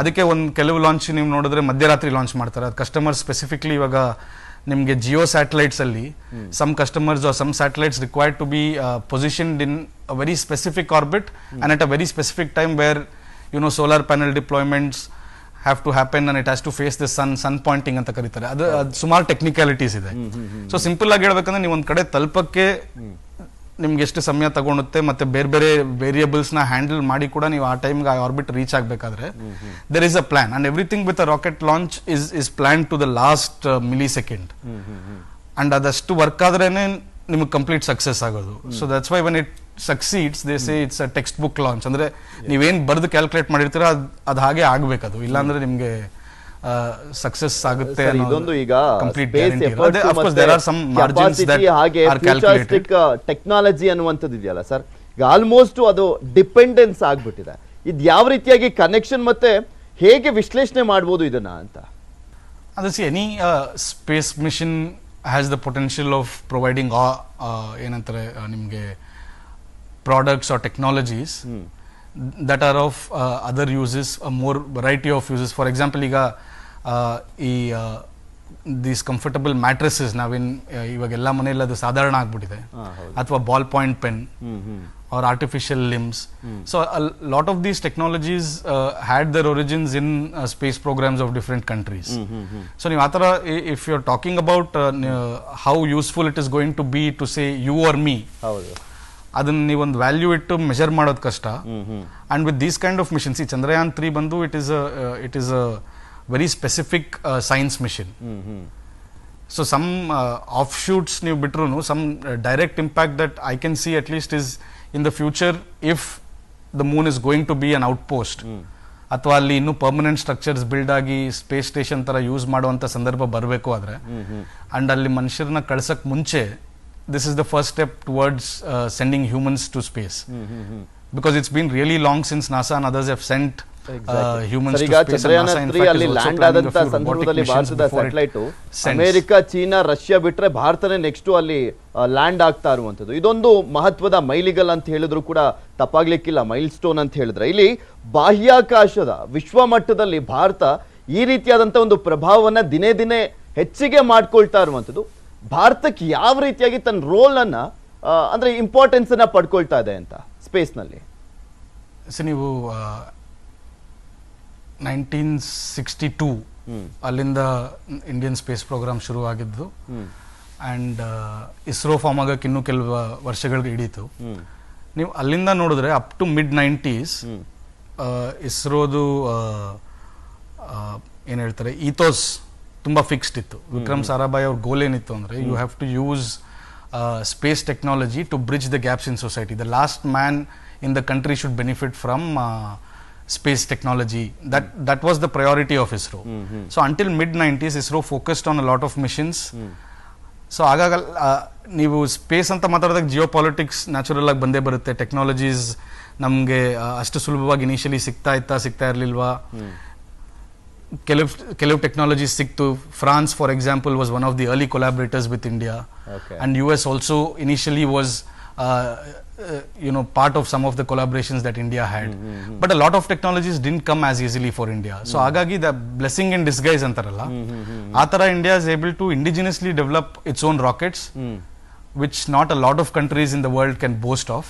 ಅದಕ್ಕೆ ಕೆಲವು ಲಾಂಚ್ ನೀವು ನೋಡಿದ್ರೆ ಮಧ್ಯರಾತ್ರಿ ಲಾಂಚ್ ಮಾಡ್ತಾರೆ. ಅದು ಕಸ್ಟಮರ್ ಸ್ಪೆಸಿಫಿಕ್ಲಿ ಇವಾಗ ನಿಮಗೆ ಜಿಯೋ ಸ್ಯಾಟಲೈಟ್ಸ್ ಅಲ್ಲಿ some customers or some satellites required to be positioned in a very specific orbit and at a very specific time where solar panel deployments have to happen and it has to face the sun pointing ಅಂತ ಕರೀತಾರೆ. ಅದು ಸುಮಾರು technicalities ಇದೆ. So simple ಆಗಿ ಹೇಳ್ಬೇಕಂದ್ರೆ ನೀವು ಒಂದ್ ಕಡೆ ತಲುಪಕ್ಕೆ ನಿಮ್ಗೆ ಎಷ್ಟು ಸಮಯ ತಗೊಳುತ್ತೆ ಮತ್ತೆ ಬೇರೆ ಬೇರೆ ವೇರಿಯಬಲ್ಸ್ ನ ಹ್ಯಾಂಡಲ್ ಮಾಡಿ ಕೂಡ ನೀವು ಆ ಟೈಮ್ಗೆ ಆ ಆರ್ಬಿಟ್ ರೀಚ್ ಆಗಬೇಕಾದ್ರೆ there is a plan and everything with a rocket launch is plan to the last millisecond and ಅದಷ್ಟು ವರ್ಕ್ ಆದ್ರೇನೆ ನಿಮಗೆ ಕಂಪ್ಲೀಟ್ ಸಕ್ಸಸ್ ಆಗೋದು. So that's why when it succeeds they say it's a textbook launch. ಅಂದ್ರೆ ನೀವೇನ್ ಬರೆದು calculate ಮಾಡಿರ್ತೀರ ಅದು ಹಾಗೆ ಆಗ್ಬೇಕದು, ಇಲ್ಲಾಂದ್ರೆ ನಿಮ್ಗೆ ಸಕ್ಸೆಸ್ ಆಗುತ್ತೆ. ಇದೊಂದು ಈಗ ಟೆಕ್ನಾಲಜಿ ಅನ್ನುವಂಥದ್ದು ಇದೆಯಲ್ಲ ಸರ್, ಈಗ ಆಲ್ಮೋಸ್ಟ್ ಅದು ಡಿಪೆಂಡೆನ್ಸ್ ಆಗ್ಬಿಟ್ಟಿದೆ. ಇದು ಯಾವ ರೀತಿಯಾಗಿ ಕನೆಕ್ಷನ್ ಮತ್ತೆ ಹೇಗೆ ವಿಶ್ಲೇಷಣೆ ಮಾಡ್ಬೋದು ಇದನ್ನ ಅಂತ? ಅದು any space mission has the potential of providing ಏನಂತಾರೆ ನಿಮಗೆ products or technologies that are of other uses, a more variety of uses. For example, these comfortable mattresses ನಾವೇನ್ ಇವಾಗೆಲ್ಲ ಮನೆಯಲ್ಲಿ ಅದು ಸಾಧಾರಣ ಆಗ್ಬಿಟ್ಟಿದೆ, ಅಥವಾ ball point pen or artificial limbs. So a lot of these technologies had their origins in space programs of different countries. So ನೀವು ಆತರ if you're talking about how useful it is going to be to say you or me, ಅದನ್ನ ನೀವೊಂದು value ಇಟ್ಟು measure ಮಾಡೋದು ಕಷ್ಟ. And with these kind of missions, ಈ ಚಂದ್ರಯಾನ್ 3 ಬಂದು it is a very specific science mission. So some of shoots ನೀವು ಬಿಟ್ರು some direct impact that I can see at least is in the future if the moon is going to be an outpost, ಅಥವಾ ಅಲ್ಲಿ ಇನ್ನೂ permanent structures build ಆಗಿ space station ತರ use ಮಾಡುವಂತ ಸಂದರ್ಭ ಬರಬೇಕು ಆದ್ರೆ, ಅಂಡ್ ಅಲ್ಲಿ ಮನುಷ್ಯರನ್ನ ಕಳ್ಸಕ್ ಮುಂಚೆ this is the first step towards sending humans to space. Because it's been really long since NASA and others have sent humans to space. Chandrayaan 3 ಅಲ್ಲಿ land ಆದಂತ ಸಂದರ್ಭದಲ್ಲಿ ಭಾರತದ ಸ್ಯಾಟಲೈಟ್ ಅಮೆರಿಕ, ಚೀನಾ, ರಷ್ಯಾ ಬಿಟ್ರೆ ಭಾರತನೇ next ಅಲ್ಲಿ land ಆಗ್ತಾ ಇರುವಂತದ್ದು. ಇದೊಂದು ಮಹತ್ವದ ಮೈಲಿಗಲ್ ಅಂತ ಹೇಳಿದ್ರು ಕೂಡ ತಪ್ಪಾಗ್ಲಿಕ್ಕಿಲ್ಲ, ಮೈಲ್ ಸ್ಟೋನ್ ಅಂತ ಹೇಳಿದ್ರೆ. ಇಲ್ಲಿ ಬಾಹ್ಯಾಕಾಶದ ವಿಶ್ವ ಮಟ್ಟದಲ್ಲಿ ಭಾರತ ಈ ರೀತಿಯಾದಂತ ಒಂದು ಪ್ರಭಾವವನ್ನ ದಿನೇ ದಿನೇ ಹೆಚ್ಚಿಗೆ ಮಾಡ್ಕೊಳ್ತಾ ಇರುವಂತದ್ದು ಭಾರತಕ್ಕೆ ಯಾವ ರೀತಿಯಾಗಿ ತನ್ನ ರೋಲ್ ಅನ್ನ ಅಂದ್ರೆ ಇಂಪಾರ್ಟೆನ್ಸ್ ಅನ್ನ ಪಡ್ಕೊಳ್ತಾ ಇದೆ ಅಂತ ಸ್ಪೇಸ್ ನಲ್ಲಿ? ನೀವು 1962 ಅಲ್ಲಿಂದ ಇಂಡಿಯನ್ ಸ್ಪೇಸ್ ಪ್ರೋಗ್ರಾಮ್ ಶುರು ಆಗಿದ್ದು ಅಂಡ್ ಇಸ್ರೋ ಫಾರ್ಮ್ ಆಗಕ್ಕೆ ಇನ್ನೂ ಕೆಲವು ವರ್ಷಗಳಿಗೆ ಹಿಡೀತು. ನೀವು ಅಲ್ಲಿಂದ ನೋಡಿದ್ರೆ ಅಪ್ ಟು ಮಿಡ್ 90s ಇಸ್ರೋದು ಏನ್ ಹೇಳ್ತಾರೆ ಈಥೋಸ್ ತುಂಬಾ ಫಿಕ್ಸ್ಡ್ ಇತ್ತು. ವಿಕ್ರಮ್ ಸಾರಾಭಾಯ್ ಅವ್ರ ಗೋಲ್ ಏನಿತ್ತು ಅಂದ್ರೆ you have to use space technology to bridge the gaps in society. The last man in the country should benefit from space technology. That was the priority of ISRO. So until mid 90s ISRO focused on a lot of missions. So ಆಗಾಗ ನೀವು space ಅಂತ ಮಾತಾಡಿದಾಗ Jio politics natural ಆಗಿ ಬಂದೇ ಬರುತ್ತೆ. Technologies ನಮಗೆ ಅಷ್ಟು ಸುಲಭವಾಗಿ ಇನಿಷಿಯಲಿ ಸಿಗ್ತಾ ಇರಲಿಲ್ವಾ, ಕೆಲವು ಟೆಕ್ನಾಲಜೀಸ್ ಸಿಕ್ತು. France for example was one of the early collaborators with India, and US also initially was part of some of the collaborations that India had. But a lot of technologies didn't come as easily for India. So agagi the blessing in disguise antaralla, atara India is able to indigenously develop its own rockets, which not a lot of countries in the world can boast of.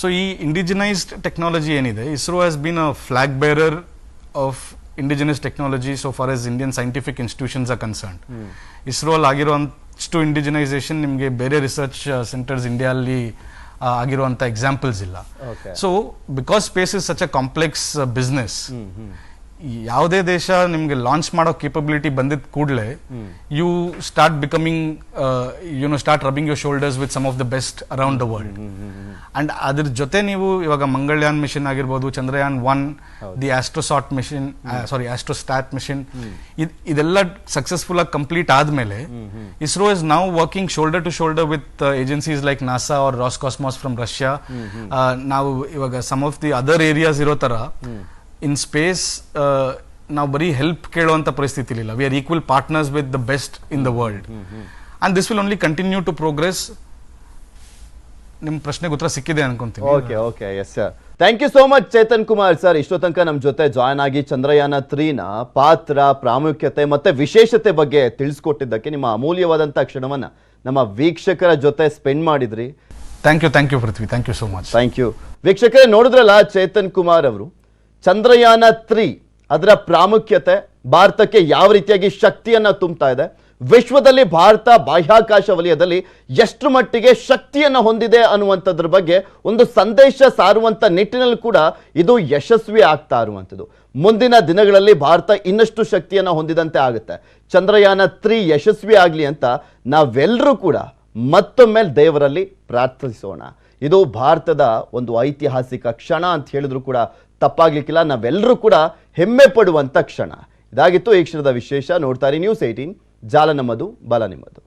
So ee indigenized technology enide, ISRO has been a flag bearer of indigenous technology so far as Indian scientific institutions are concerned. ISRO ಅಲ್ಲಿ ಆಗಿರುವಂತಷ್ಟು indigenisation ನಿಮಗೆ ಬೇರೆ research centres India ಅಲ್ಲಿ ಆಗಿರುವಂತ examples ಇಲ್ಲ. So because space is such a complex business, ಯಾವುದೇ ದೇಶ ನಿಮ್ಗೆ launch ಮಾಡೋ ಕೇಪಬಿಲಿಟಿ ಬಂದಿದ್ದ ಕೂಡಲೇ you start becoming start rubbing your shoulders with some of the best around the world. And ಅದ್ರ ಜೊತೆ ನೀವು ಇವಾಗ ಮಂಗಳಯಾನ್ ಮಿಷನ್ ಆಗಿರ್ಬೋದು, Chandrayaan 1, the Astrosat mission, Astrosat mission, ಇದೆಲ್ಲ ಸಕ್ಸಸ್ಫುಲ್ ಆಗಿ ಕಂಪ್ಲೀಟ್ ಆದ್ಮೇಲೆ ISRO is now working shoulder to shoulder with agencies like NASA or Roscosmos from Russia. ನಾವು ಇವಾಗ some of the other areas ಇರೋ ತರ in space ನಾವು ಬರೀ ಹೆಲ್ಪ್ ಕೇಳುವಂಥ ಪರಿಸ್ಥಿತಿ ಇಲ್ಲ. We are equal partners with the best in the world and this will only continue to progress. ನಿಮ್ಮ ಪ್ರಶ್ನೆಗೆ ಉತ್ತರ ಸಿಕ್ಕಿದೆ ಅನ್ಕೊಂತೀನಿ. Okay yes sir, thank you so much Chetan Kumar sir. ಇಷ್ಟೋ ತನಕ ನಮ್ಮ ಜೊತೆ ಜಾಯ್ನ್ ಆಗಿ ಚಂದ್ರಯಾನ 3ನ ಪಾತ್ರ, ಪ್ರಾಮುಖ್ಯತೆ ಮತ್ತೆ ವಿಶೇಷತೆ ಬಗ್ಗೆ ತಿಳಿಸ್ಕೊಟ್ಟಿದ್ದಕ್ಕೆ, ನಿಮ್ಮ ಅಮೂಲ್ಯವಾದಂಥ ಕ್ಷಣವನ್ನ ನಮ್ಮ ವೀಕ್ಷಕರ ಜೊತೆ ಸ್ಪೆಂಡ್ ಮಾಡಿದ್ರಿ. Thank you Prithvi, thank you so much. Thank you. ವೀಕ್ಷಕರೇ, ನೋಡಿದ್ರಲ್ಲ ಚೇತನ್ ಕುಮಾರ್ ಅವರು ಚಂದ್ರಯಾನ 3 ಅದರ ಪ್ರಾಮುಖ್ಯತೆ, ಭಾರತಕ್ಕೆ ಯಾವ ರೀತಿಯಾಗಿ ಶಕ್ತಿಯನ್ನ ತುಂಬುತ್ತಾ ಇದೆ, ವಿಶ್ವದಲ್ಲಿ ಭಾರತ ಬಾಹ್ಯಾಕಾಶ ವಲಯದಲ್ಲಿ ಎಷ್ಟು ಮಟ್ಟಿಗೆ ಶಕ್ತಿಯನ್ನು ಹೊಂದಿದೆ ಅನ್ನುವಂಥದ್ರ ಬಗ್ಗೆ ಒಂದು ಸಂದೇಶ ಸಾರುವಂಥ ನಿಟ್ಟಿನಲ್ಲಿ ಕೂಡ ಇದು ಯಶಸ್ವಿ ಆಗ್ತಾ ಇರುವಂಥದ್ದು. ಮುಂದಿನ ದಿನಗಳಲ್ಲಿ ಭಾರತ ಇನ್ನಷ್ಟು ಶಕ್ತಿಯನ್ನು ಹೊಂದಿದಂತೆ ಆಗುತ್ತೆ. ಚಂದ್ರಯಾನ 3 ಯಶಸ್ವಿ ಆಗಲಿ ಅಂತ ನಾವೆಲ್ಲರೂ ಕೂಡ ಮತ್ತೊಮ್ಮೆ ದೇವರಲ್ಲಿ ಪ್ರಾರ್ಥಿಸೋಣ. ಇದು ಭಾರತದ ಒಂದು ಐತಿಹಾಸಿಕ ಕ್ಷಣ ಅಂತ ಹೇಳಿದ್ರು ಕೂಡ ತಪ್ಪಾಗ್ಲಿಕ್ಕಿಲ್ಲ. ನಾವೆಲ್ಲರೂ ಕೂಡ ಹೆಮ್ಮೆ ಪಡುವಂಥ ಕ್ಷಣ ಇದಾಗಿತ್ತು. ಈ ಕ್ಷಣದ ವಿಶೇಷ. ನೋಡ್ತಾರೆ ನ್ಯೂಸ್ 18, ಜಾಲ ನಮ್ಮದು, ಬಲ ನಿಮ್ಮದು.